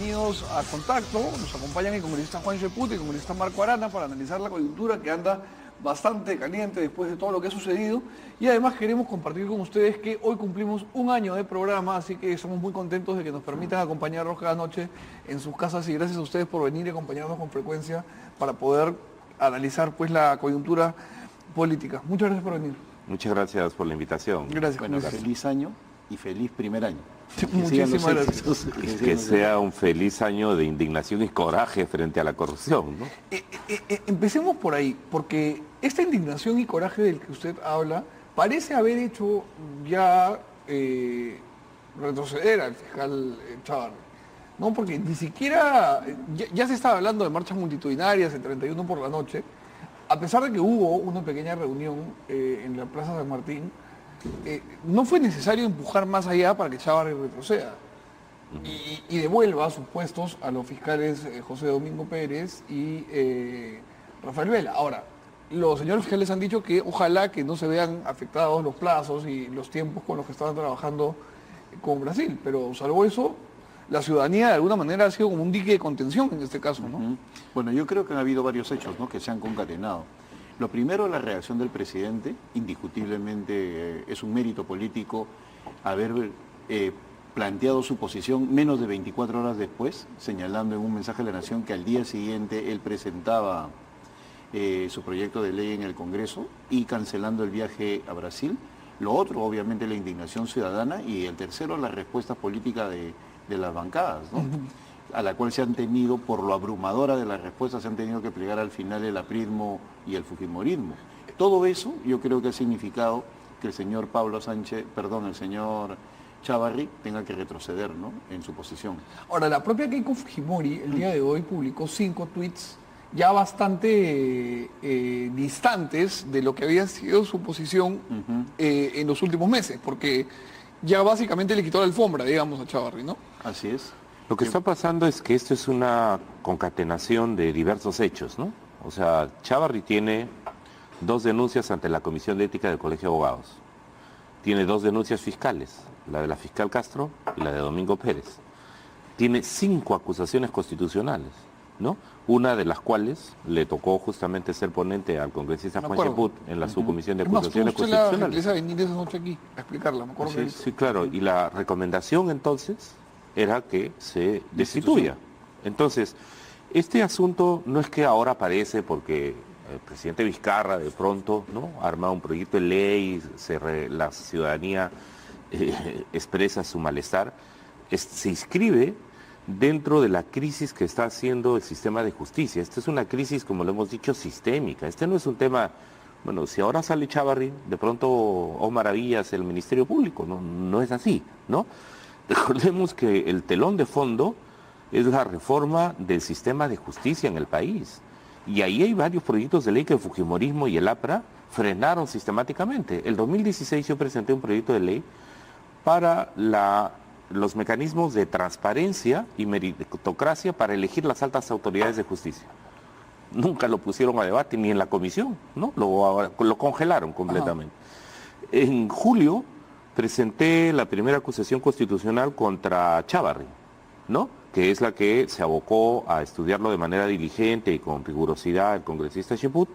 bienvenidos a Contacto. Nos acompañan el congresista Juan Cheput y el congresista Marco Arana para analizar la coyuntura que anda bastante caliente después de todo lo que ha sucedido. Y además queremos compartir con ustedes que hoy cumplimos un año de programa, así que estamos muy contentos de que nos permitan acompañarnos cada noche en sus casas y gracias a ustedes por venir y acompañarnos con frecuencia para poder analizar pues la coyuntura política. Muchas gracias por venir. Muchas gracias por la invitación. Gracias. Bueno, feliz año y feliz primer año. Muchísimas gracias. Que sea un feliz año de indignación y coraje frente a la corrupción, ¿no? Empecemos por ahí, porque esta indignación y coraje del que usted habla parece haber hecho ya retroceder al fiscal Chávarri, ¿no? Porque ni siquiera, ya se estaba hablando de marchas multitudinarias el 31 por la noche, a pesar de que hubo una pequeña reunión en la Plaza San Martín. No fue necesario empujar más allá para que Chávarri retroceda y devuelva sus puestos a los fiscales José Domingo Pérez y Rafael Vela. Ahora, los señores fiscales han dicho que ojalá que no se vean afectados los plazos y los tiempos con los que estaban trabajando con Brasil, pero salvo eso, la ciudadanía de alguna manera ha sido como un dique de contención en este caso, ¿no? Bueno, yo creo que han habido varios hechos, ¿no?, que se han concatenado. Lo primero, la reacción del presidente, indiscutiblemente es un mérito político haber planteado su posición menos de 24 horas después, señalando en un mensaje a la Nación que al día siguiente él presentaba su proyecto de ley en el Congreso y cancelando el viaje a Brasil. Lo otro, obviamente, la indignación ciudadana y el tercero, la respuesta política de las bancadas, ¿no?, a la cual se han tenido, por lo abrumadora de las respuestas, se han tenido que plegar al final el aprismo y el fujimorismo. Todo eso yo creo que ha significado que el señor el señor Chávarri tenga que retroceder, ¿no?, en su posición. Ahora, la propia Keiko Fujimori el día de hoy publicó 5 tweets ya bastante distantes de lo que había sido su posición en los últimos meses, porque ya básicamente le quitó la alfombra, digamos, a Chávarri, ¿no? Así es. Lo que está pasando es que esto es una concatenación de diversos hechos, ¿no? O sea, Chávarri tiene 2 denuncias ante la Comisión de Ética del Colegio de Abogados. Tiene 2 denuncias fiscales, la de la fiscal Castro y la de Domingo Pérez. Tiene 5 acusaciones constitucionales, ¿no? Una de las cuales le tocó justamente ser ponente al congresista Juan Cheput en la subcomisión de acusaciones constitucionales. La venir esa noche aquí a explicarla, me acuerdo. Sí, claro, y la recomendación entonces era que se destituya. Entonces, este asunto no es que ahora aparece porque el presidente Vizcarra de pronto, ¿no?, arma un proyecto de ley, la ciudadanía expresa su malestar, se inscribe dentro de la crisis que está haciendo el sistema de justicia. Esta es una crisis, como lo hemos dicho, sistémica. Este no es un tema, bueno, si ahora sale Chávarri, de pronto, oh maravillas, el Ministerio Público, no es así, ¿no? Recordemos que el telón de fondo es la reforma del sistema de justicia en el país. Y ahí hay varios proyectos de ley que el fujimorismo y el APRA frenaron sistemáticamente. El 2016 yo presenté un proyecto de ley para los mecanismos de transparencia y meritocracia para elegir las altas autoridades de justicia. Nunca lo pusieron a debate ni en la comisión, ¿no? Lo congelaron completamente. En julio presenté la primera acusación constitucional contra Chávarri, ¿no?, que es la que se abocó a estudiarlo de manera diligente y con rigurosidad el congresista Cheput,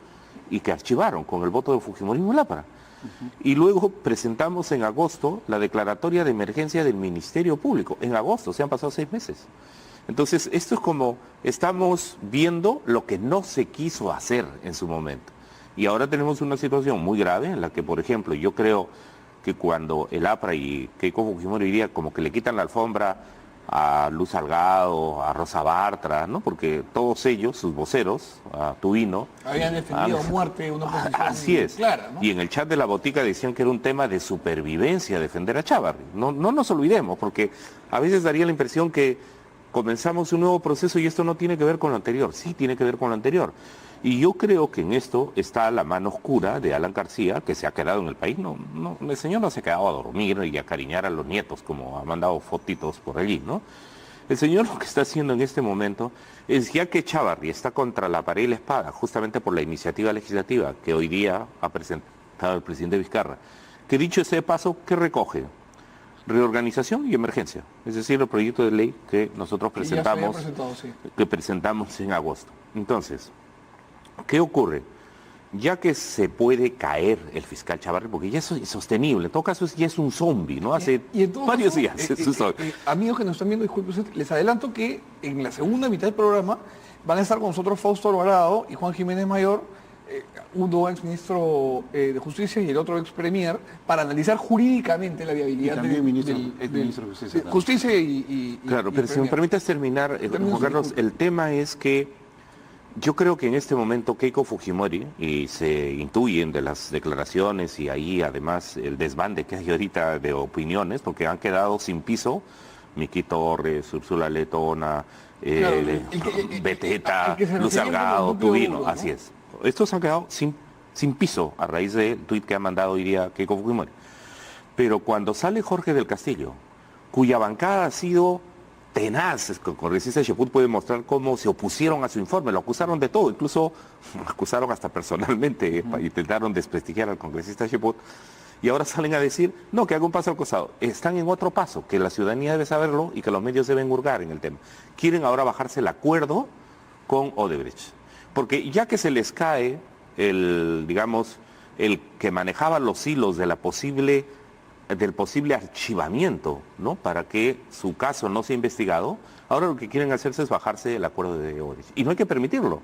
y que archivaron con el voto de Fujimorismo y Lápara. Y luego presentamos en agosto la declaratoria de emergencia del Ministerio Público. En agosto, se han pasado 6 meses. Entonces, esto es como estamos viendo lo que no se quiso hacer en su momento. Y ahora tenemos una situación muy grave en la que, por ejemplo, yo creo que cuando el APRA y Keiko Fujimori diría como que le quitan la alfombra a Luz Salgado, a Rosa Bartra, ¿no?, porque todos ellos, sus voceros, a Tubino, habían defendido a muerte una posición así es, clara, ¿no? Y en el chat de la botica decían que era un tema de supervivencia defender a Chávarri. No nos olvidemos, porque a veces daría la impresión que comenzamos un nuevo proceso y esto no tiene que ver con lo anterior. Sí tiene que ver con lo anterior. Y yo creo que en esto está la mano oscura de Alan García, que se ha quedado en el país. El señor no se ha quedado a dormir y a cariñar a los nietos, como ha mandado fotitos por allí, ¿no? El señor lo que está haciendo en este momento es, ya que Chávarri está contra la pared y la espada, justamente por la iniciativa legislativa que hoy día ha presentado el presidente Vizcarra, que dicho ese paso, ¿qué recoge? reorganización y emergencia, es decir, el proyecto de ley que nosotros Que ya se había presentamos, presentado, sí. que presentamos en agosto. Entonces, ¿qué ocurre? Ya que se puede caer el fiscal Chavarri, porque ya es insostenible, en todo caso ya es un zombie, ¿no? Hace Y en todo varios caso, días es un zombie. amigos que nos están viendo, disculpen usted, les adelanto que en la segunda mitad del programa van a estar con nosotros Fausto Alvarado y Juan Jiménez Mayor, uno ex ministro de Justicia y el otro ex premier, para analizar jurídicamente la viabilidad Y también ministro, del ministro de Justicia también. Justicia y Claro, y pero si me premier. permites terminar, Termina Juan su Carlos, disculpa. el tema es que yo creo que en este momento Keiko Fujimori, y se intuyen de las declaraciones y ahí además el desbande que hay ahorita de opiniones, porque han quedado sin piso, Miki Torres, Úrsula Letona, Claro, Beteta, el que se Luz refería como Salgado, el núcleo Tubino, duro, ¿no? así es. Estos han quedado sin piso a raíz del tuit que ha mandado hoy día Keiko Fujimori. Pero cuando sale Jorge del Castillo, cuya bancada ha sido tenaz, Congresista Cheput puede mostrar cómo se opusieron a su informe, lo acusaron de todo, incluso acusaron hasta personalmente, intentaron desprestigiar al congresista Cheput, y ahora salen a decir, no, que haga un paso al costado. Están en otro paso, que la ciudadanía debe saberlo y que los medios deben hurgar en el tema. Quieren ahora bajarse el acuerdo con Odebrecht, porque ya que se les cae el que manejaba los hilos de del posible archivamiento, ¿no? Para que su caso no sea investigado, ahora lo que quieren hacerse es bajarse el acuerdo de Odebrecht. Y no hay que permitirlo,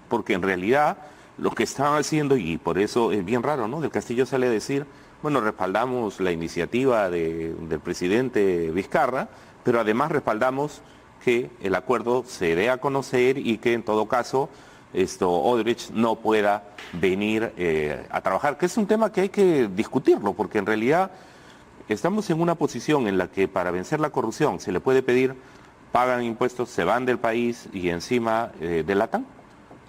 porque en realidad lo que están haciendo, y por eso es bien raro, ¿no? Del Castillo sale a decir, bueno, respaldamos la iniciativa del presidente Vizcarra, pero además respaldamos que el acuerdo se dé a conocer y que en todo caso Odebrecht no pueda venir a trabajar, que es un tema que hay que discutirlo, porque en realidad estamos en una posición en la que para vencer la corrupción se le puede pedir, pagan impuestos, se van del país y encima delatan.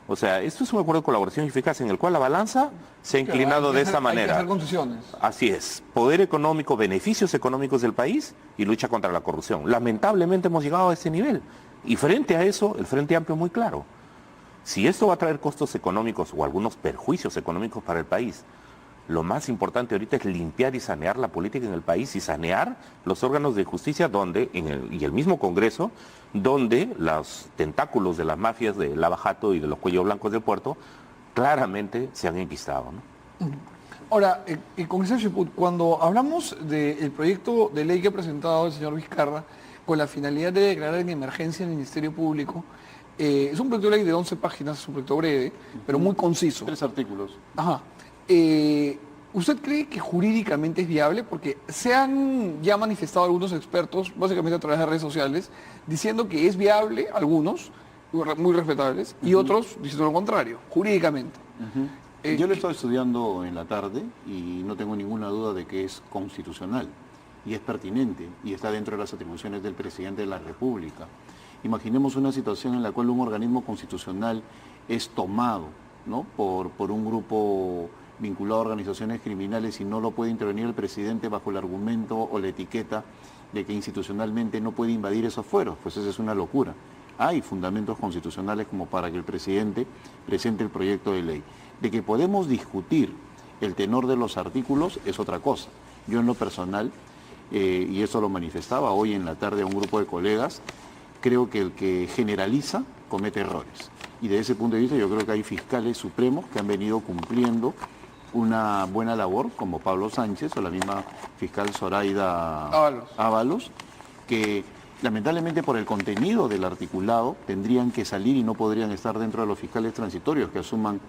O sea, esto es un acuerdo de colaboración eficaz en el cual la balanza se ha inclinado de esta Hay que manera. hacer concesiones. Así es, poder económico, beneficios económicos del país y lucha contra la corrupción. Lamentablemente hemos llegado a ese nivel. Y frente a eso, el Frente Amplio es muy claro. Si esto va a traer costos económicos o algunos perjuicios económicos para el país, lo más importante ahorita es limpiar y sanear la política en el país y sanear los órganos de justicia y el mismo Congreso, donde los tentáculos de las mafias de Lava Jato y de los cuellos blancos del puerto claramente se han enquistado, ¿no? Ahora, congresista Cheput, cuando hablamos del proyecto de ley que ha presentado el señor Vizcarra con la finalidad de declarar en emergencia el Ministerio Público, es un proyecto de ley de 11 páginas, es un proyecto breve, pero muy conciso. 3 artículos. Ajá. ¿Usted cree que jurídicamente es viable? Porque se han ya manifestado algunos expertos, básicamente a través de redes sociales, diciendo que es viable, algunos, muy respetables, y otros diciendo lo contrario, jurídicamente. Yo lo he estado estudiando en la tarde y no tengo ninguna duda de que es constitucional y es pertinente y está dentro de las atribuciones del presidente de la República. Imaginemos una situación en la cual un organismo constitucional es tomado, ¿no? por un grupo vinculado a organizaciones criminales y no lo puede intervenir el presidente bajo el argumento o la etiqueta de que institucionalmente no puede invadir esos fueros, pues esa es una locura. Hay fundamentos constitucionales como para que el presidente presente el proyecto de ley. De que podemos discutir el tenor de los artículos es otra cosa. Yo en lo personal, y eso lo manifestaba hoy en la tarde a un grupo de colegas, creo que el que generaliza comete errores. Y desde ese punto de vista yo creo que hay fiscales supremos que han venido cumpliendo una buena labor, como Pablo Sánchez o la misma fiscal Zoraida Ábalos, que lamentablemente por el contenido del articulado tendrían que salir y no podrían estar dentro de los fiscales transitorios que asuman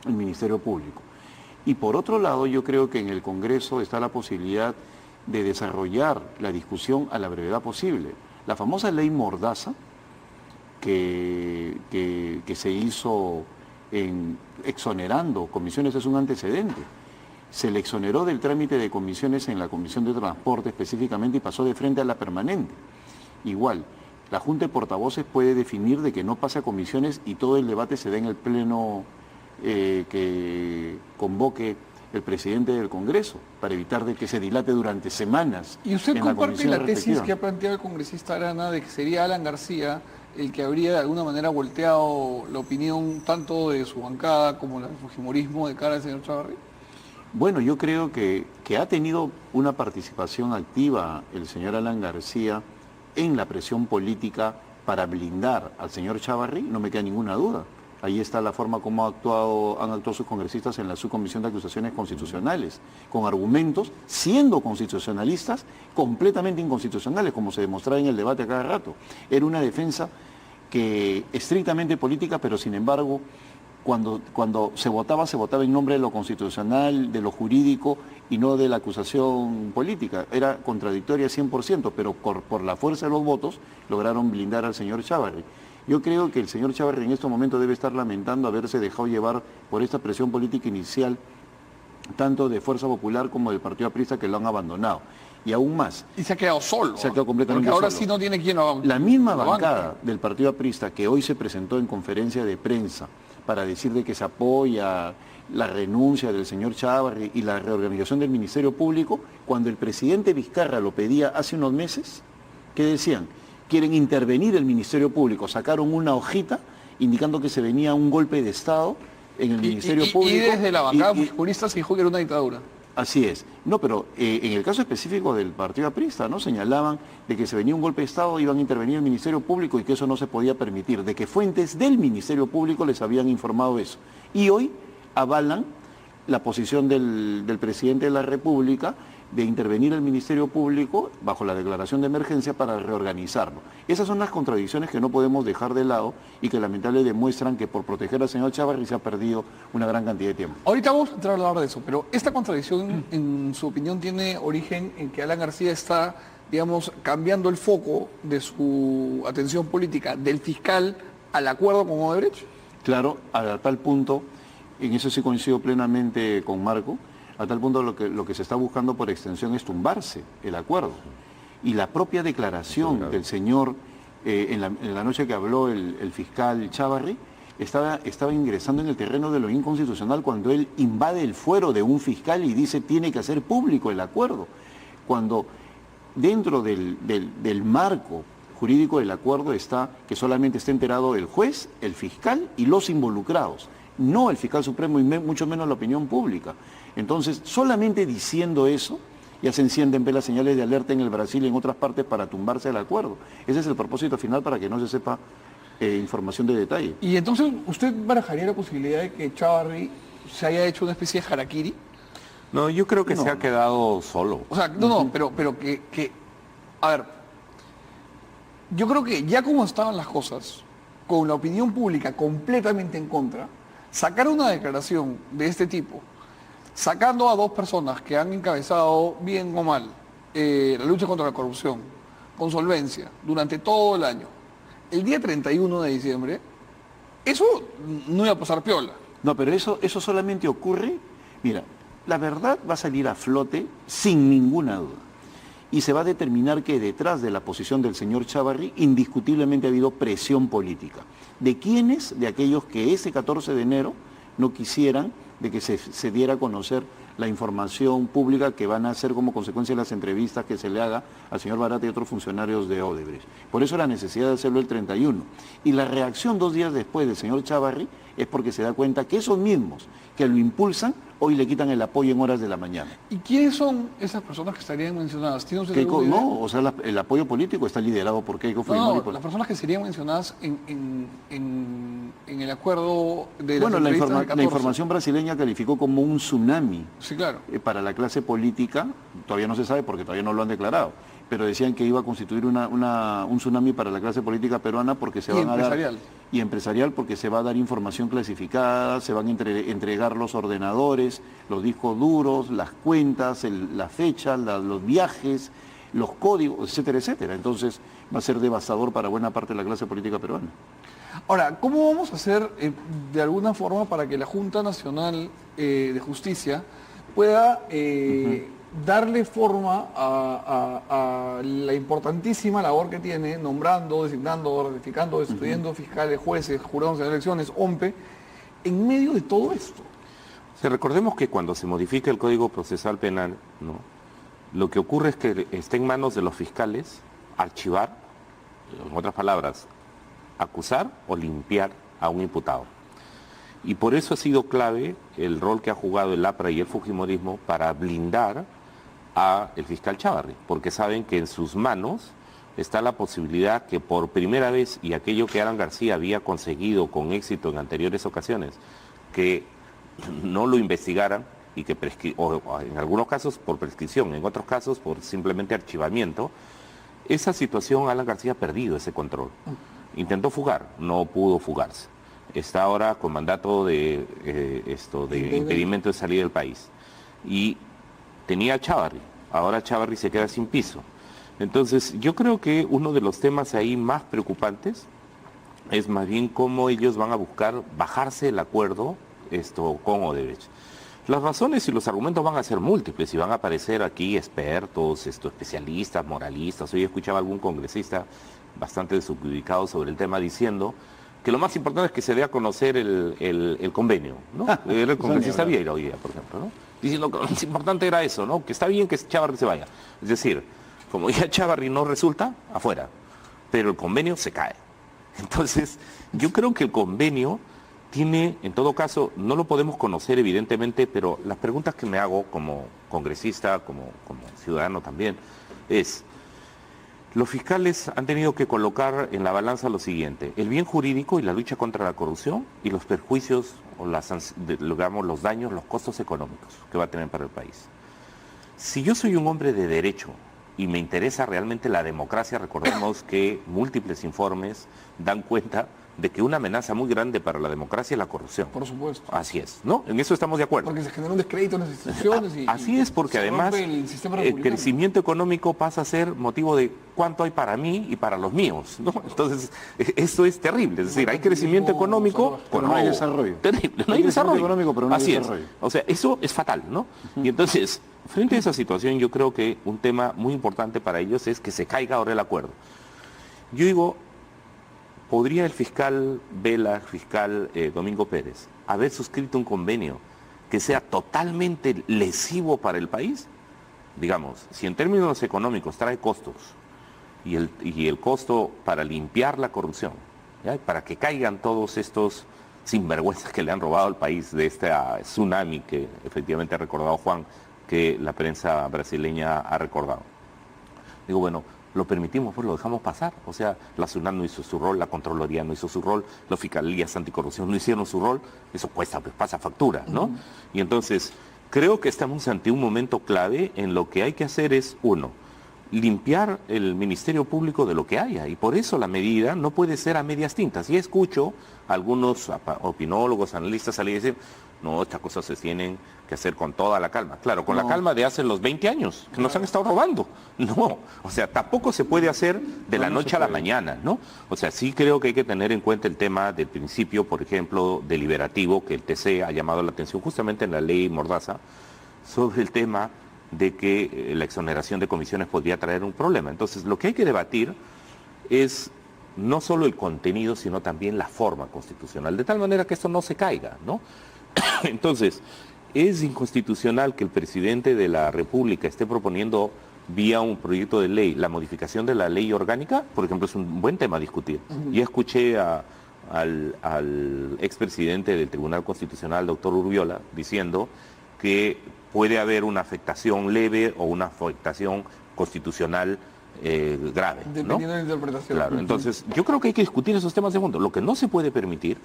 el Ministerio Público. Y por otro lado, yo creo que en el Congreso está la posibilidad de desarrollar la discusión a la brevedad posible. La famosa ley Mordaza, que se hizo exonerando comisiones, es un antecedente. Se le exoneró del trámite de comisiones en la Comisión de Transporte específicamente y pasó de frente a la permanente. Igual, la Junta de Portavoces puede definir de que no pase a comisiones y todo el debate se dé en el pleno que convoque el presidente del Congreso, para evitar de que se dilate durante semanas. ¿Y usted en la comparte comisión la tesis respectiva? que ha planteado el congresista Arana de que sería Alan García el que habría de alguna manera volteado la opinión tanto de su bancada como la del fujimorismo de cara al señor Chavarri? Bueno, yo creo que ha tenido una participación activa el señor Alan García en la presión política para blindar al señor Chávarri, no me queda ninguna duda. Ahí está la forma como han actuado sus congresistas en la subcomisión de acusaciones constitucionales, con argumentos, siendo constitucionalistas, completamente inconstitucionales, como se demostraba en el debate a cada rato. Era una defensa que estrictamente política, pero sin embargo, cuando se votaba en nombre de lo constitucional, de lo jurídico y no de la acusación política. Era contradictoria 100%, pero por la fuerza de los votos lograron blindar al señor Chávarri. Yo creo que el señor Chávarri en estos momentos debe estar lamentando haberse dejado llevar por esta presión política inicial, tanto de Fuerza Popular como del Partido Aprista, que lo han abandonado. Y aún más. Y se ha quedado solo. Se ha quedado completamente Porque ahora solo. sí no tiene quien lo La misma lo bancada banque. del Partido Aprista que hoy se presentó en conferencia de prensa para decir de que se apoya la renuncia del señor Chávarri y la reorganización del Ministerio Público, cuando el presidente Vizcarra lo pedía hace unos meses, ¿qué decían? Quieren intervenir el Ministerio Público. Sacaron una hojita indicando que se venía un golpe de Estado en el Ministerio Público. Y desde la bancada jurista se dijo que era una dictadura. Así es. No, pero en el caso específico del Partido Aprista, ¿no? Señalaban de que se venía un golpe de Estado, iban a intervenir el Ministerio Público y que eso no se podía permitir, de que fuentes del Ministerio Público les habían informado eso. Y hoy avalan la posición del presidente de la República de intervenir el Ministerio Público bajo la declaración de emergencia para reorganizarlo. Esas son las contradicciones que no podemos dejar de lado y que lamentablemente demuestran que por proteger al señor Chávarri se ha perdido una gran cantidad de tiempo. Ahorita vamos a entrar a hablar de eso, pero esta contradicción, en su opinión, tiene origen en que Alan García está, digamos, cambiando el foco de su atención política del fiscal al acuerdo con Odebrecht. Claro, a tal punto, en eso sí coincido plenamente con Marco, a tal punto lo que se está buscando por extensión es tumbarse el acuerdo. Y la propia declaración del señor, en la noche que habló el fiscal Chávarri, estaba ingresando en el terreno de lo inconstitucional cuando él invade el fuero de un fiscal y dice tiene que hacer público el acuerdo. Cuando dentro del marco jurídico del acuerdo está que solamente está enterado el juez, el fiscal y los involucrados, no el fiscal supremo y mucho menos la opinión pública. Entonces, solamente diciendo eso, ya se encienden las señales de alerta en el Brasil y en otras partes para tumbarse el acuerdo. Ese es el propósito final para que no se sepa información de detalle. Y entonces, ¿usted barajaría la posibilidad de que Chávarri se haya hecho una especie de harakiri? No, yo creo que No. se ha quedado solo. O sea, no, pero a ver, yo creo que ya como estaban las cosas, con la opinión pública completamente en contra, sacar una declaración de este tipo, sacando a dos personas que han encabezado, bien o mal, la lucha contra la corrupción, con solvencia, durante todo el año, el día 31 de diciembre, eso no iba a pasar piola. No, pero eso solamente ocurre, mira, la verdad va a salir a flote sin ninguna duda. Y se va a determinar que detrás de la posición del señor Chávarri indiscutiblemente ha habido presión política. ¿De quiénes? De aquellos que ese 14 de enero no quisieran de que se diera a conocer la información pública que van a hacer como consecuencia de las entrevistas que se le haga al señor Barata y otros funcionarios de Odebrecht. Por eso la necesidad de hacerlo el 31. Y la reacción 2 días después del señor Chávarri es porque se da cuenta que esos mismos que lo impulsan hoy le quitan el apoyo en horas de la mañana. ¿Y quiénes son esas personas que estarían mencionadas? ¿Tiene usted Keiko, alguna idea? no, o sea, el apoyo político está liderado por Keiko Fujimori. No, las personas que serían mencionadas en el acuerdo de Bueno, las la entrevistas del 14. información brasileña calificó como un tsunami Sí, claro. para la clase política, todavía no se sabe porque todavía no lo han declarado, pero decían que iba a constituir un tsunami para la clase política peruana porque se Y van a dar... empresarial. Y empresarial porque se va a dar información clasificada, se van a entregar los ordenadores, los discos duros, las cuentas, las fechas, los viajes, los códigos, etcétera, etcétera. Entonces va a ser devastador para buena parte de la clase política peruana. Ahora, ¿cómo vamos a hacer de alguna forma para que la Junta Nacional de Justicia pueda darle forma a la importantísima labor que tiene nombrando, designando, ratificando, destituyendo fiscales, jueces, jurados de elecciones, OMPE, en medio de todo esto? Recordemos que cuando se modifica el Código Procesal Penal, ¿no?, lo que ocurre es que está en manos de los fiscales archivar, en otras palabras, acusar o limpiar a un imputado. Y por eso ha sido clave el rol que ha jugado el APRA y el fujimorismo para blindar a el fiscal Chávarri, porque saben que en sus manos está la posibilidad que por primera vez, y aquello que Alan García había conseguido con éxito en anteriores ocasiones, que no lo investigaran y que o en algunos casos por prescripción, en otros casos por simplemente archivamiento, esa situación Alan García ha perdido ese control. Intentó fugar, no pudo fugarse. Está ahora con mandato de impedimento de salir del país. Y tenía a Chávarri, ahora Chávarri se queda sin piso. Entonces, yo creo que uno de los temas ahí más preocupantes es más bien cómo ellos van a buscar bajarse el acuerdo con Odebrecht. Las razones y los argumentos van a ser múltiples y van a aparecer aquí expertos, especialistas, moralistas. Hoy escuchaba a algún congresista bastante desubicado sobre el tema diciendo que lo más importante es que se dé a conocer el convenio, ¿no? Era el congresista Vieira hoy día, por ejemplo, ¿no? Diciendo que lo más importante era eso, ¿no? Que está bien que Chávarri se vaya. Es decir, como ya Chávarri no resulta, afuera. Pero el convenio se cae. Entonces, yo creo que el convenio tiene, en todo caso, no lo podemos conocer evidentemente, pero las preguntas que me hago como congresista, como ciudadano también, es, los fiscales han tenido que colocar en la balanza lo siguiente: el bien jurídico y la lucha contra la corrupción y los perjuicios o los daños, los costos económicos que va a tener para el país. Si yo soy un hombre de derecho y me interesa realmente la democracia, recordemos que múltiples informes dan cuenta de que una amenaza muy grande para la democracia es la corrupción. Por supuesto. Así es, ¿no? En eso estamos de acuerdo. Porque se genera un descrédito en las instituciones. Así es, porque además el crecimiento económico pasa a ser motivo de cuánto hay para mí y para los míos, ¿no? Entonces, esto es terrible. Es decir, hay crecimiento económico, pero no hay desarrollo. Terrible, no hay desarrollo económico, pero no hay Así desarrollo. es. O sea, eso es fatal, ¿no? Y entonces, frente a esa situación, yo creo que un tema muy importante para ellos es que se caiga ahora el acuerdo. Yo digo, ¿podría el fiscal Vela, el fiscal Domingo Pérez, haber suscrito un convenio que sea totalmente lesivo para el país? Digamos, si en términos económicos trae costos y el costo para limpiar la corrupción, ¿ya? Para que caigan todos estos sinvergüenzas que le han robado al país de este tsunami que efectivamente ha recordado Juan, que la prensa brasileña ha recordado. Digo, bueno, lo permitimos, pues lo dejamos pasar. O sea, la SUNAT no hizo su rol, la Contraloría no hizo su rol, las fiscalías anticorrupción no hicieron su rol, eso cuesta, pues pasa factura, ¿no? Y entonces, creo que estamos ante un momento clave en lo que hay que hacer es, uno, limpiar el Ministerio Público de lo que haya, y por eso la medida no puede ser a medias tintas. Y escucho a algunos opinólogos, analistas salir y decir, no, estas cosas se tienen que hacer con toda la calma. Claro, con la calma de hace los 20 años, que nos han estado robando. No, o sea, tampoco se puede hacer de la noche a la mañana, ¿no? O sea, sí creo que hay que tener en cuenta el tema del principio, por ejemplo, deliberativo, que el TC ha llamado la atención justamente en la ley Mordaza, sobre el tema de que la exoneración de comisiones podría traer un problema. Entonces, lo que hay que debatir es no solo el contenido, sino también la forma constitucional, de tal manera que esto no se caiga, ¿no? Entonces, es inconstitucional que el presidente de la República esté proponiendo vía un proyecto de ley la modificación de la ley orgánica, por ejemplo, es un buen tema a discutir. Ya escuché al expresidente del Tribunal Constitucional, doctor Urbiola, diciendo que puede haber una afectación leve o una afectación constitucional grave, ¿no? Dependiendo de la interpretación. Claro, entonces yo creo que hay que discutir esos temas de fondo. Lo que no se puede permitir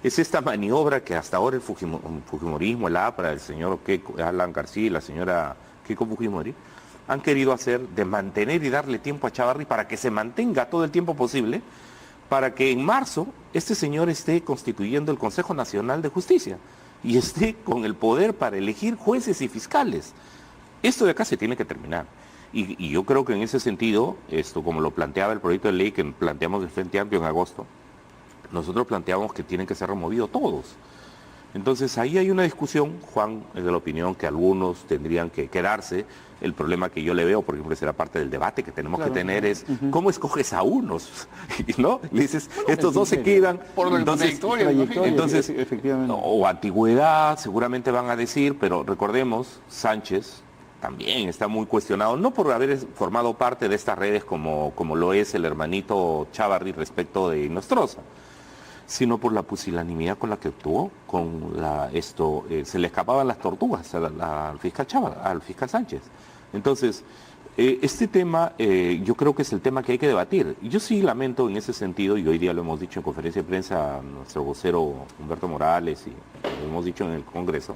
es esta maniobra que hasta ahora el fujimorismo, el APRA, el señor Alan García y la señora Keiko Fujimori han querido hacer de mantener y darle tiempo a Chávarri para que se mantenga todo el tiempo posible, para que en marzo este señor esté constituyendo el Consejo Nacional de Justicia y esté con el poder para elegir jueces y fiscales. Esto de acá se tiene que terminar. Y yo creo que en ese sentido, como lo planteaba el proyecto de ley que planteamos del Frente Amplio en agosto, nosotros planteamos que tienen que ser removidos todos. Entonces ahí hay una discusión. Juan es de la opinión que algunos tendrían que quedarse. El problema que yo le veo, por ejemplo, será parte del debate que tenemos que tener es cómo escoges a unos, ¿no? Le dices, estos dos se quedan. Por la entonces, efectivamente. o antigüedad, seguramente van a decir, pero recordemos, Sánchez también está muy cuestionado, no por haber formado parte de estas redes como lo es el hermanito Chávarri respecto de Nostroza. sino por la pusilanimidad con la que actuó, se le escapaban las tortugas al fiscal Chávez, al fiscal Sánchez. Entonces, este tema yo creo que es el tema que hay que debatir. Yo sí lamento en ese sentido, y hoy día lo hemos dicho en conferencia de prensa, nuestro vocero Humberto Morales, y lo hemos dicho en el Congreso,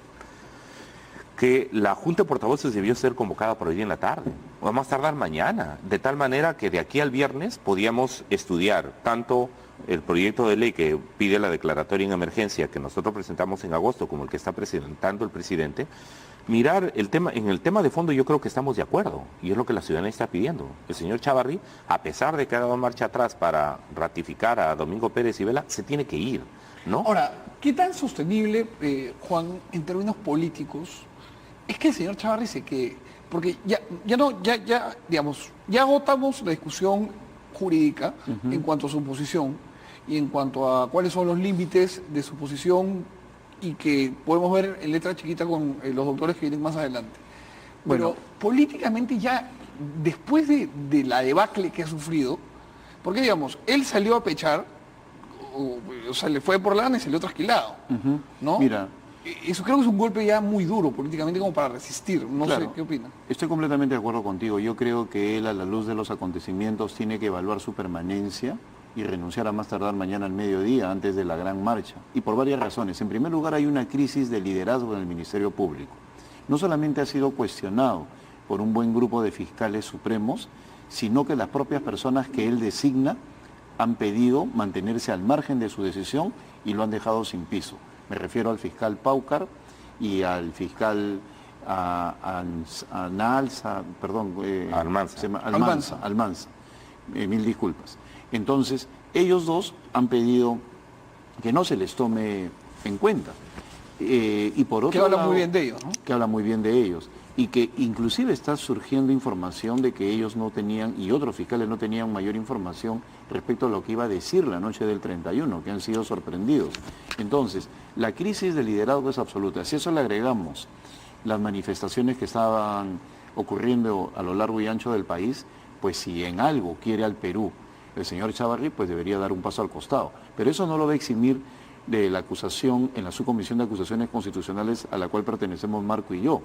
que la Junta de Portavoces debió ser convocada por hoy día en la tarde, o a más tardar mañana, de tal manera que de aquí al viernes podíamos estudiar tanto el proyecto de ley que pide la declaratoria en emergencia que nosotros presentamos en agosto, como el que está presentando el presidente, mirar el tema. En el tema de fondo yo creo que estamos de acuerdo, y es lo que la ciudadanía está pidiendo. El señor Chávarri, a pesar de que ha dado marcha atrás para ratificar a Domingo Pérez y Vela, se tiene que ir, ¿no? Ahora, ¿qué tan sostenible, Juan, en términos políticos, es que el señor Chávarri se quede? Porque digamos, ya agotamos la discusión jurídica en cuanto a su posición y en cuanto a cuáles son los límites de su posición, y que podemos ver en letra chiquita con los doctores que vienen más adelante. Pero políticamente ya, después de la debacle que ha sufrido, porque digamos, él salió a pechar, o sea, le fue por lana y salió trasquilado, ¿no? Mira, eso creo que es un golpe ya muy duro políticamente como para resistir. No claro, sé, ¿qué opina? Estoy completamente de acuerdo contigo. Yo creo que él, a la luz de los acontecimientos, tiene que evaluar su permanencia y renunciar a más tardar mañana al mediodía, antes de la gran marcha. Y por varias razones. En primer lugar, hay una crisis de liderazgo en el Ministerio Público. No solamente ha sido cuestionado por un buen grupo de fiscales supremos, sino que las propias personas que él designa han pedido mantenerse al margen de su decisión y lo han dejado sin piso. Me refiero al fiscal Paucar y al fiscal Almanza. Mil disculpas. Entonces, ellos dos han pedido que no se les tome en cuenta. Y por otro que habla lado, muy bien de ellos, ¿no? Que habla muy bien de ellos. Y que inclusive está surgiendo información de que ellos no tenían, y otros fiscales no tenían mayor información respecto a lo que iba a decir la noche del 31, que han sido sorprendidos. Entonces, la crisis de liderazgo es absoluta. Si a eso le agregamos las manifestaciones que estaban ocurriendo a lo largo y ancho del país, pues si en algo quiere al Perú el señor Chávarri, pues debería dar un paso al costado. Pero eso no lo va a eximir de la acusación en la subcomisión de acusaciones constitucionales a la cual pertenecemos Marco y yo,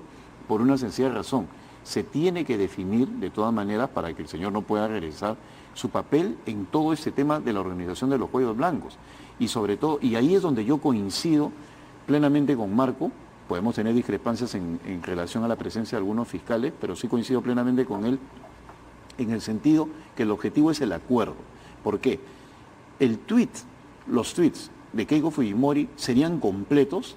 por una sencilla razón. Se tiene que definir de todas maneras, para que el señor no pueda regresar, su papel en todo este tema de la organización de los cuellos blancos. Y sobre todo, y ahí es donde yo coincido plenamente con Marco. Podemos tener discrepancias en relación a la presencia de algunos fiscales, pero sí coincido plenamente con él en el sentido que el objetivo es el acuerdo. ¿Por qué? Los tweets de Keiko Fujimori serían completos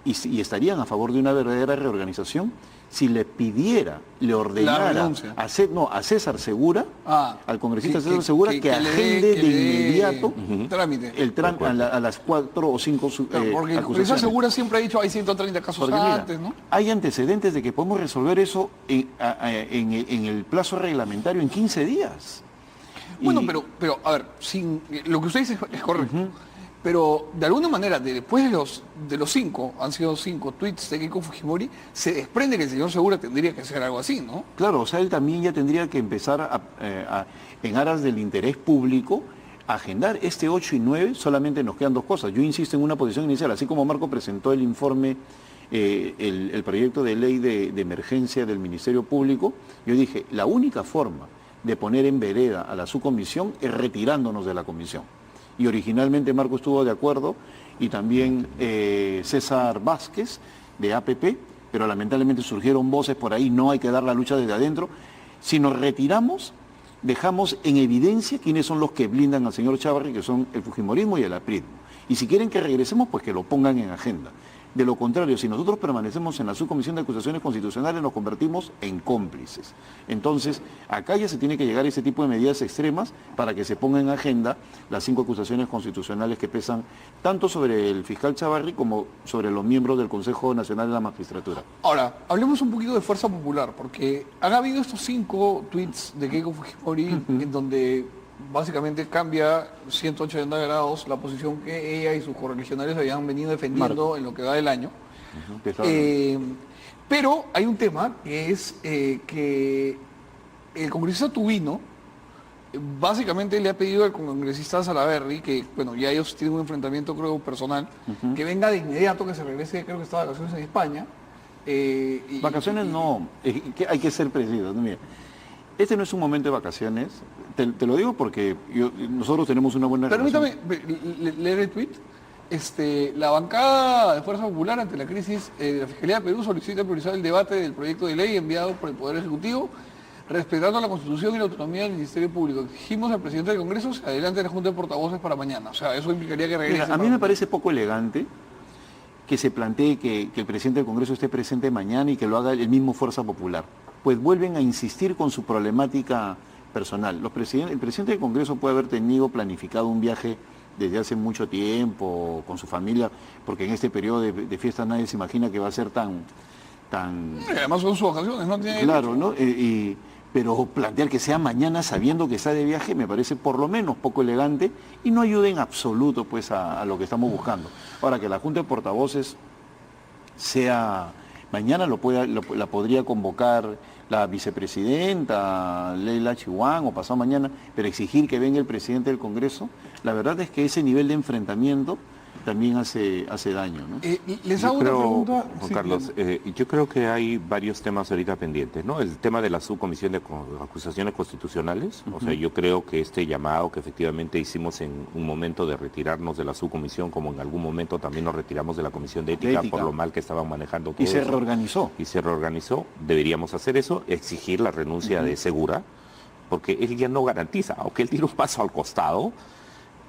y estarían a favor de una verdadera reorganización si le pidiera, le ordenara a César Segura, al congresista César Segura, que agende de inmediato el trámite a las 4 o 5 porque el César Segura siempre ha dicho hay 130 casos antes, ¿no? Hay antecedentes de que podemos resolver eso en el plazo reglamentario en 15 días. Bueno, pero a ver, lo que usted dice es correcto. Pero de alguna manera, después de los 5, han sido 5 tweets de Keiko Fujimori, se desprende que el señor Segura tendría que hacer algo así, ¿no? Claro, o sea, él también ya tendría que empezar en aras del interés público, a agendar este 8 y 9, solamente nos quedan 2 cosas. Yo insisto en una posición inicial, así como Marco presentó el informe, el proyecto de ley de emergencia del Ministerio Público, yo dije, la única forma de poner en vereda a la subcomisión es retirándonos de la comisión. Y originalmente Marco estuvo de acuerdo, y también César Vázquez de APP, pero lamentablemente surgieron voces por ahí, no hay que dar la lucha desde adentro. Si nos retiramos, dejamos en evidencia quiénes son los que blindan al señor Chávarri, que son el fujimorismo y el aprismo. Y si quieren que regresemos, pues que lo pongan en agenda. De lo contrario, si nosotros permanecemos en la subcomisión de acusaciones constitucionales, nos convertimos en cómplices. Entonces, acá ya se tiene que llegar a ese tipo de medidas extremas para que se ponga en agenda las 5 acusaciones constitucionales que pesan tanto sobre el fiscal Chávarri como sobre los miembros del Consejo Nacional de la Magistratura. Ahora, hablemos un poquito de Fuerza Popular, porque han habido estos 5 tweets de Keiko Fujimori en donde básicamente cambia 180 grados la posición que ella y sus correligionarios habían venido defendiendo en lo que va del año. Pero hay un tema que es que el congresista Tubino básicamente le ha pedido al congresista Salaverry, que bueno, ya ellos tienen un enfrentamiento creo personal, que venga de inmediato, que se regrese, creo que está de vacaciones en España. Vacaciones no, que hay que ser preciso. Mira, este no es un momento de vacaciones, te lo digo porque nosotros tenemos una buena relación. Permítame leer el tweet. La bancada de Fuerza Popular ante la crisis de la Fiscalía de Perú solicita priorizar el debate del proyecto de ley enviado por el Poder Ejecutivo, respetando la Constitución y la autonomía del Ministerio Público. Exigimos al presidente del Congreso se adelante la Junta de Portavoces para mañana. O sea, eso implicaría que regrese. Mira, a mí me parece poco elegante que se plantee que el presidente del Congreso esté presente mañana y que lo haga el mismo Fuerza Popular. Pues vuelven a insistir con su problemática personal. El presidente del Congreso puede haber tenido planificado un viaje desde hace mucho tiempo con su familia, porque en este periodo de fiesta nadie se imagina que va a ser tan... Además son sus vacaciones, ¿no? Claro, ¿no? Pero plantear que sea mañana sabiendo que está de viaje me parece por lo menos poco elegante y no ayuda en absoluto pues a lo que estamos buscando. Ahora, que la Junta de Portavoces sea... Mañana la podría convocar la vicepresidenta Leila Chihuán o pasado mañana, pero exigir que venga el presidente del Congreso, la verdad es que ese nivel de enfrentamiento también hace daño, ¿no? Les hago una pregunta. Juan Carlos, yo creo que hay varios temas ahorita pendientes, ¿no? El tema de la subcomisión de acusaciones constitucionales, o sea, yo creo que este llamado que efectivamente hicimos en un momento de retirarnos de la subcomisión, como en algún momento también nos retiramos de la comisión de ética por lo mal que estaban manejando todo y se eso. reorganizó. Y se reorganizó, deberíamos hacer eso, exigir la renuncia de Segura, porque él ya no garantiza, aunque él tira un paso al costado,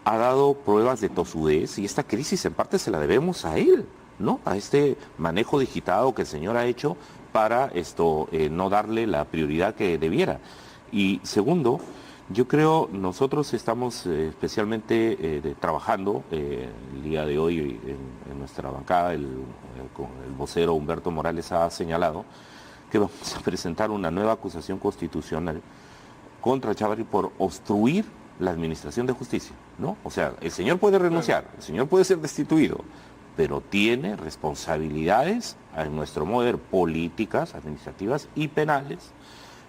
ha dado pruebas de tosudez y esta crisis en parte se la debemos a él, ¿no? A este manejo digitado que el señor ha hecho para no darle la prioridad que debiera. Y segundo, yo creo nosotros estamos especialmente trabajando el día de hoy en nuestra bancada, el vocero Humberto Morales ha señalado que vamos a presentar una nueva acusación constitucional contra Chávarri por obstruir la administración de justicia, ¿no? O sea, el señor puede renunciar, el señor puede ser destituido, pero tiene responsabilidades, a nuestro modo de ver, políticas, administrativas y penales,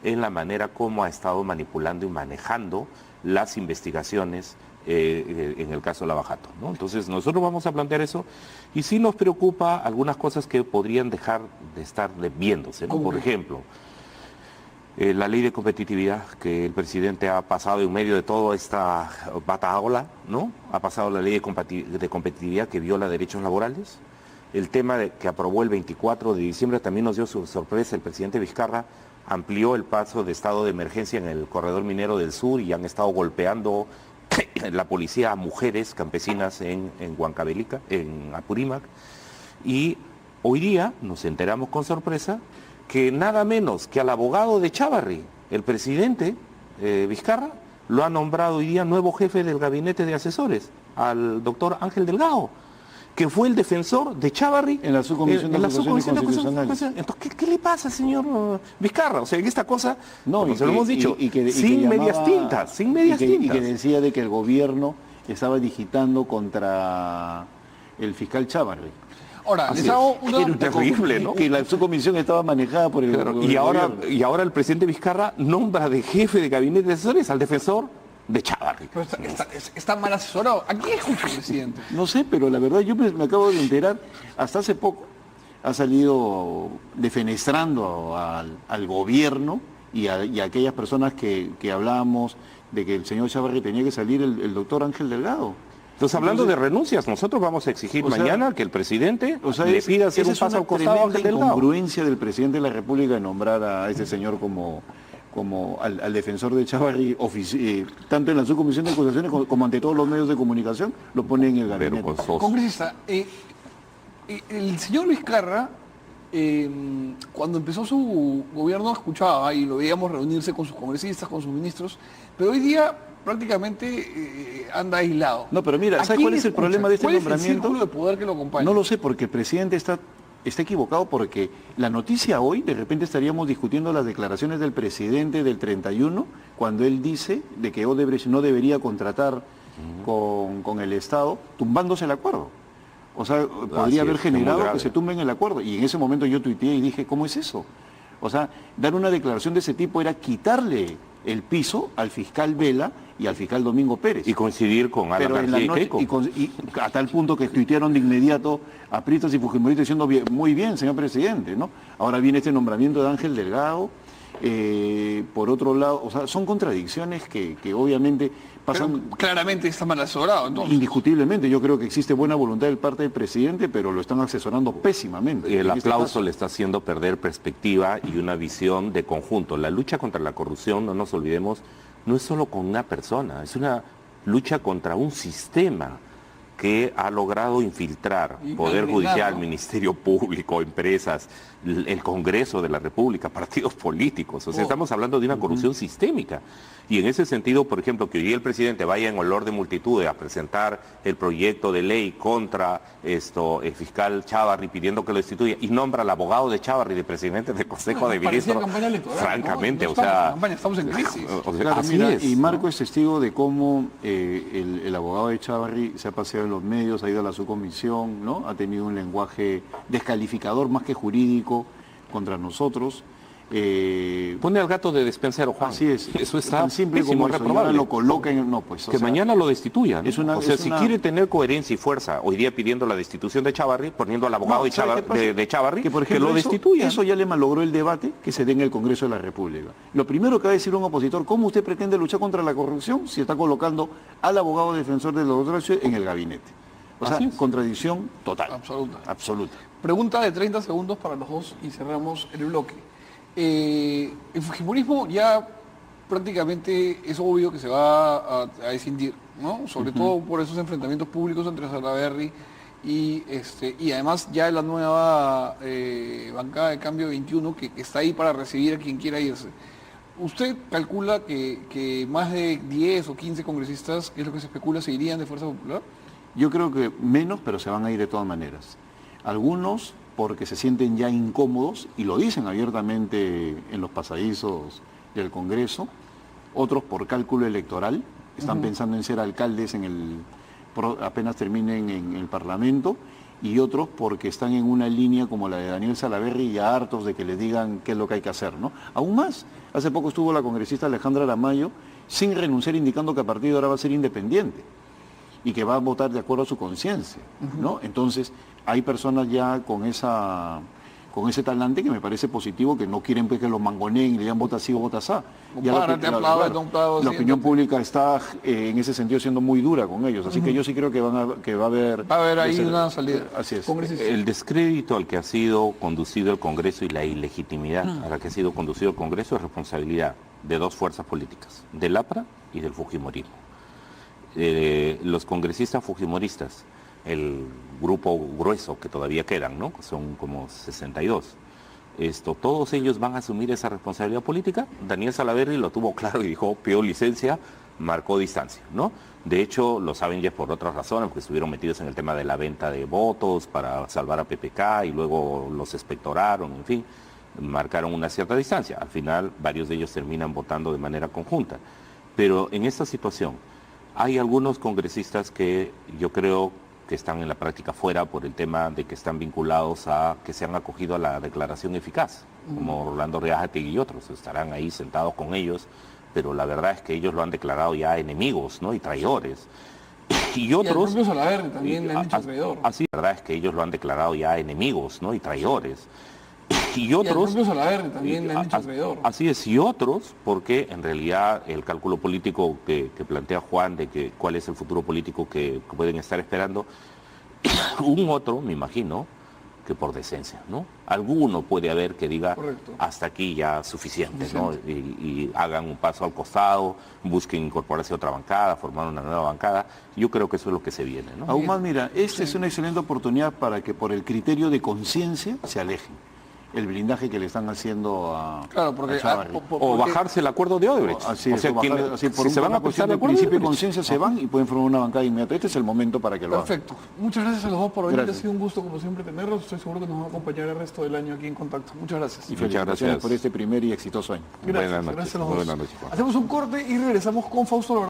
en la manera como ha estado manipulando y manejando las investigaciones en el caso de Lavajato, ¿no? Entonces nosotros vamos a plantear eso y sí nos preocupa algunas cosas que podrían dejar de estar viéndose, ¿no? Por ejemplo, la ley de competitividad que el presidente ha pasado en medio de toda esta bataola, ¿no? Ha pasado la ley de competitividad que viola derechos laborales. El tema que aprobó el 24 de diciembre también nos dio su sorpresa. El presidente Vizcarra amplió el paso de estado de emergencia en el corredor minero del sur y han estado golpeando la policía a mujeres campesinas en Huancavelica, en Apurímac. Y hoy día nos enteramos con sorpresa que nada menos que al abogado de Chávarri, el presidente Vizcarra, lo ha nombrado hoy día nuevo jefe del gabinete de asesores, al doctor Ángel Delgado, que fue el defensor de Chávarri en la subcomisión de acusaciones constitucionales. Entonces, ¿qué le pasa, señor Vizcarra? O sea, en esta cosa, no, se lo hemos dicho, sin medias tintas. Y que decía de que el gobierno estaba digitando contra el fiscal Chávarri. Ahora, les hago una... terrible, ¿no? Que la subcomisión estaba manejada por el gobierno. Y ahora el presidente Vizcarra nombra de jefe de gabinete de asesores al defensor de Chávarri. Pero está mal asesorado. ¿A quién escucha el presidente? No sé, pero la verdad yo me acabo de enterar, hasta hace poco ha salido defenestrando al gobierno y a aquellas personas que hablábamos de que el señor Chávarri tenía que salir el doctor Ángel Delgado. Entonces, hablando de renuncias, nosotros vamos a exigir mañana que el presidente le pida hacer un paso al costado a Ángel Delgado. Es una incongruencia del presidente de la República de nombrar a este señor como al defensor de Chávarri, tanto en la subcomisión de acusaciones como ante todos los medios de comunicación, lo pone en el gabinete. Congresista, el señor Vizcarra, cuando empezó su gobierno, escuchaba y lo veíamos reunirse con sus congresistas, con sus ministros, pero hoy día prácticamente anda aislado. No, pero mira, ¿sabes cuál es el problema de este nombramiento? ¿Cuál es el círculo de poder que lo acompaña? No lo sé, porque el presidente está equivocado, porque la noticia hoy, de repente estaríamos discutiendo las declaraciones del presidente del 31, cuando él dice de que Odebrecht no debería contratar con el Estado, tumbándose el acuerdo. O sea, podría haber generado que se tumben el acuerdo. Y en ese momento yo tuiteé y dije, ¿cómo es eso? O sea, dar una declaración de ese tipo era quitarle el piso al fiscal Vela y al fiscal Domingo Pérez. Y coincidir con Alan Pero en la García y noche, Keiko. y a tal punto que tuitearon de inmediato a pristas y fujimoristas diciendo muy bien, señor presidente, ¿no? Ahora viene este nombramiento de Ángel Delgado. Por otro lado, o sea, son contradicciones que obviamente pasan. Pero claramente está mal asesorado, entonces. Indiscutiblemente, yo creo que existe buena voluntad del parte del presidente, pero lo están asesorando pésimamente. Y el en este aplauso caso. le está haciendo perder perspectiva y una visión de conjunto. La lucha contra la corrupción, no nos olvidemos, no es solo con una persona, es una lucha contra un sistema que ha logrado infiltrar Y Poder coordinar, Judicial, ¿no? Ministerio Público, empresas, el Congreso de la República, partidos políticos. O sea, estamos hablando de una corrupción sistémica. Y en ese sentido, por ejemplo, que hoy día el presidente vaya en olor de multitud a presentar el proyecto de ley contra el fiscal Chávarri pidiendo que lo destituya y nombra al abogado de Chávarri de presidente del Consejo de Parecía Ministros, campaña electoral, francamente, ¿no? o Estamos en sea... campaña, estamos en crisis. o sea, Claro, así mira, es, y ¿no? Marco es testigo de cómo el abogado de Chávarri se ha paseado en los medios, ha ido a la subcomisión, ¿no? Ha tenido un lenguaje descalificador más que jurídico contra nosotros. Pone al gato de despensero, Juan. Así es. Eso está tan simple pésimo, como eso. Y ahora reprobable. lo coloca en... No, pues, o Que sea, mañana lo destituyan. ¿no? es una- o sea, es si una- quiere tener coherencia y fuerza, hoy día pidiendo la destitución de Chávarri, poniendo al abogado No, ¿sabe qué pasa? de Chávarri, que, por ejemplo, lo destituyan. Eso ya le malogró el debate que se dé en el Congreso de la República. Lo primero que va a decir un opositor, ¿cómo usted pretende luchar contra la corrupción si está colocando al abogado defensor de los derechos en el gabinete? O sea, Así es. contradicción total. Absoluta. Absoluta. Pregunta de 30 segundos para los dos y cerramos el bloque. El fujimorismo ya prácticamente es obvio que se va a escindir, ¿no? Sobre todo por esos enfrentamientos públicos entre Salaverry y además ya la nueva bancada de Cambio 21 que está ahí para recibir a quien quiera irse. ¿Usted calcula que más de 10 o 15 congresistas, que es lo que se especula, se irían de Fuerza Popular? Yo creo que menos, pero se van a ir de todas maneras. Algunos porque se sienten ya incómodos y lo dicen abiertamente en los pasadizos del Congreso, otros por cálculo electoral, están pensando en ser alcaldes apenas terminen en el Parlamento, y otros porque están en una línea como la de Daniel Salaverry, ya hartos de que les digan qué es lo que hay que hacer, ¿no? Aún más, hace poco estuvo la congresista Alejandra Aramayo sin renunciar, indicando que a partir de ahora va a ser independiente y que va a votar de acuerdo a su conciencia, ¿no? Entonces, hay personas ya con ese talante que me parece positivo, que no quieren pues, que los mangoneen y le digan vota sí o vota sa. Ya la opinión pública está en ese sentido siendo muy dura con ellos, así que yo sí creo que va a haber... Va a haber ahí una salida. Así es. El descrédito al que ha sido conducido el Congreso y la ilegitimidad a la que ha sido conducido el Congreso es responsabilidad de dos fuerzas políticas, del APRA y del fujimorismo. Los congresistas fujimoristas, el grupo grueso que todavía quedan, ¿no? Son como 62. Todos ellos van a asumir esa responsabilidad política. Daniel Salaverry lo tuvo claro y dijo, pidió licencia, marcó distancia, ¿no? De hecho, lo saben ya por otras razones, porque estuvieron metidos en el tema de la venta de votos para salvar a PPK y luego los expectoraron, en fin, marcaron una cierta distancia. Al final, varios de ellos terminan votando de manera conjunta. Pero en esta situación, hay algunos congresistas que yo creo que están en la práctica fuera por el tema de que están vinculados a que se han acogido a la declaración eficaz, como Rolando Reájate y otros, estarán ahí sentados con ellos, pero la verdad es que ellos lo han declarado ya enemigos, ¿no? Y traidores. Y otros... Y al propio Salaverry también le han dicho traidor. Así, la verdad es que ellos lo han declarado ya enemigos, ¿no? Y traidores. Y Y al otros... propio Salaverry también le han dicho traidor. Así es, y otros, porque en realidad el cálculo político que plantea Juan de que cuál es el futuro político que pueden estar esperando, un otro, me imagino, que por decencia, ¿no? Alguno puede haber que diga, Correcto. hasta aquí ya suficiente, ¿no? Y hagan un paso al costado, busquen incorporarse a otra bancada, formar una nueva bancada. Yo creo que eso es lo que se viene, ¿no? Aún más, mira, esta es una excelente oportunidad para que por el criterio de conciencia se alejen el blindaje que le están haciendo a Claro, porque... a Chávarri. O bajarse el acuerdo de Odebrecht. Así o es, sea, o bajar- así, por si se van una a cuestión aplicar de el acuerdo de principio de Odebrecht. conciencia se van y pueden formar una bancada inmediata. Este es el momento para que lo hagan. Perfecto. Muchas gracias a los dos por venir. Gracias. Ha sido un gusto, como siempre, tenerlos. Estoy seguro que nos van a acompañar el resto del año aquí en Contacto. Muchas gracias. Y Muchas felicitaciones gracias. por este primer y exitoso año. Gracias. Buenas noches. Gracias a los Muy dos. buenas noches, Juan. Hacemos un corte y regresamos con Fausto Lorán.